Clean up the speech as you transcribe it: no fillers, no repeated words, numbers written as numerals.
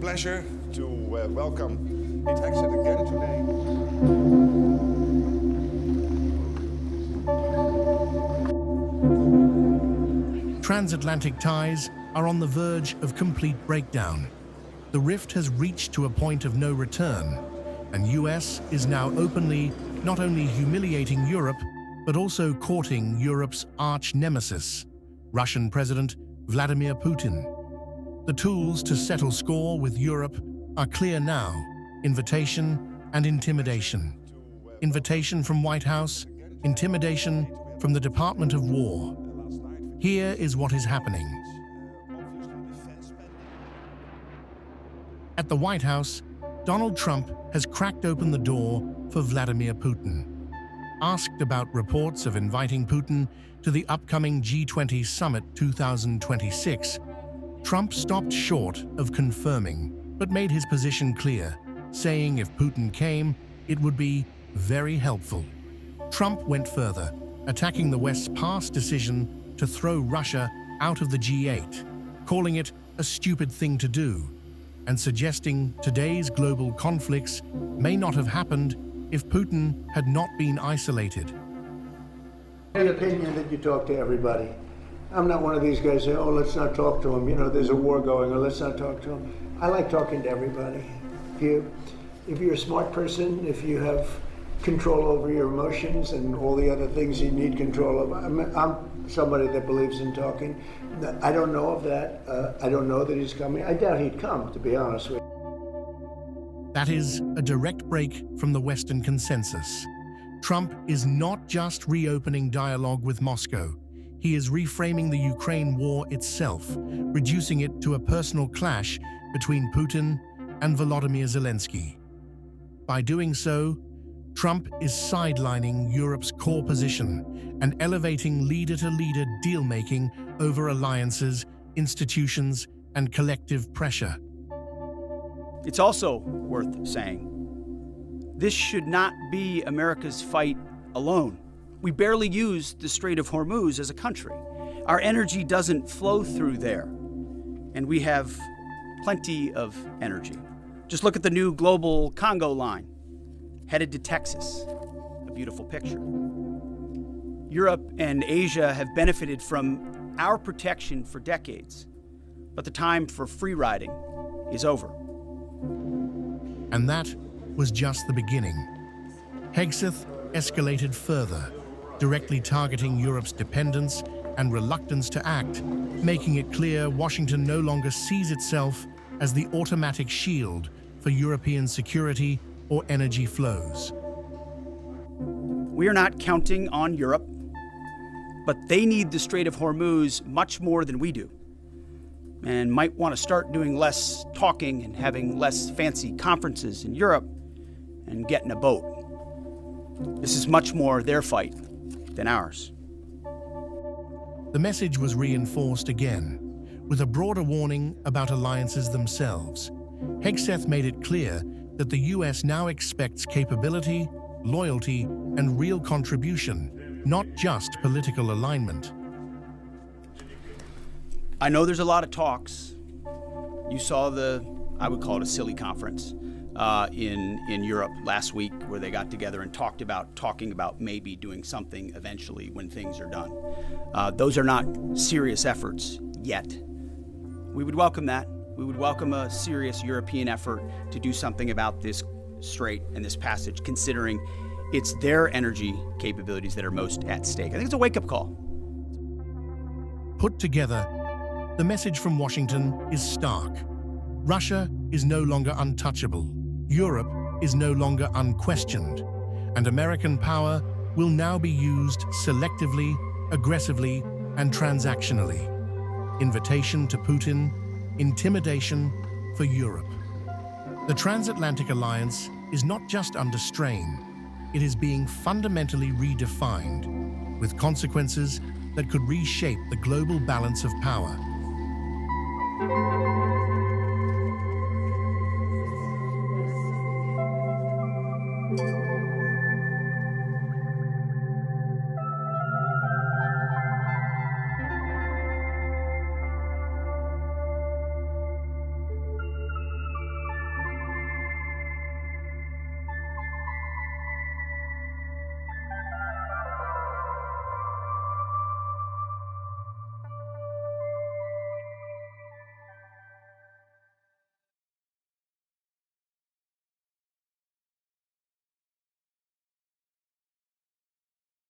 pleasure to welcome Pete Hegseth again today. Transatlantic ties are on the verge of complete breakdown. The rift has reached to a point of no return, and US is now openly not only humiliating Europe, but also courting Europe's arch-nemesis, Russian President Vladimir Putin. The tools to settle score with Europe are clear now: invitation and intimidation. Invitation from White House, intimidation from the Department of War. Here is what is happening. At the White House, Donald Trump has cracked open the door for Vladimir Putin. Asked about reports of inviting Putin to the upcoming G20 Summit 2026, Trump stopped short of confirming, but made his position clear, saying if Putin came, it would be very helpful. Trump went further, attacking the West's past decision to throw Russia out of the G8, calling it a stupid thing to do, and suggesting today's global conflicts may not have happened if Putin had not been isolated. The opinion that you talk to everybody. I'm not one of these guys who say, oh, let's not talk to him. You know, there's a war going on, let's not talk to him. I like talking to everybody. If you're a smart person, if you have control over your emotions and all the other things you need control of, I'm somebody that believes in talking. I don't know of that. I don't know that he's coming. I doubt he'd come, to be honest with you. That is a direct break from the Western consensus. Trump is not just reopening dialogue with Moscow. He is reframing the Ukraine war itself, reducing it to a personal clash between Putin and Volodymyr Zelensky. By doing so, Trump is sidelining Europe's core position and elevating leader-to-leader deal-making over alliances, institutions, and collective pressure. It's also worth saying, this should not be America's fight alone. We barely use the Strait of Hormuz as a country. Our energy doesn't flow through there, and we have plenty of energy. Just look at the new global Congo line, headed to Texas. A beautiful picture. Europe and Asia have benefited from our protection for decades, but the time for free riding is over. And that was just the beginning. Hegseth escalated further, directly targeting Europe's dependence and reluctance to act, making it clear Washington no longer sees itself as the automatic shield for European security or energy flows. We are not counting on Europe, but they need the Strait of Hormuz much more than we do, and might want to start doing less talking and having less fancy conferences in Europe and get in a boat. This is much more their fight than ours. The message was reinforced again, with a broader warning about alliances themselves. Hegseth made it clear that the US now expects capability, loyalty, and real contribution, not just political alignment. I know there's a lot of talks. You saw I would call it a silly conference in Europe last week, where they got together and talking about maybe doing something eventually when things are done. Those are not serious efforts yet. We would welcome that. We would welcome a serious European effort to do something about this strait and this passage, considering it's their energy capabilities that are most at stake. I think it's a wake-up call. Put together, the message from Washington is stark. Russia is no longer untouchable. Europe is no longer unquestioned. And American power will now be used selectively, aggressively, and transactionally. Invitation to Putin, intimidation for Europe. The transatlantic alliance is not just under strain, it is being fundamentally redefined, with consequences that could reshape the global balance of power.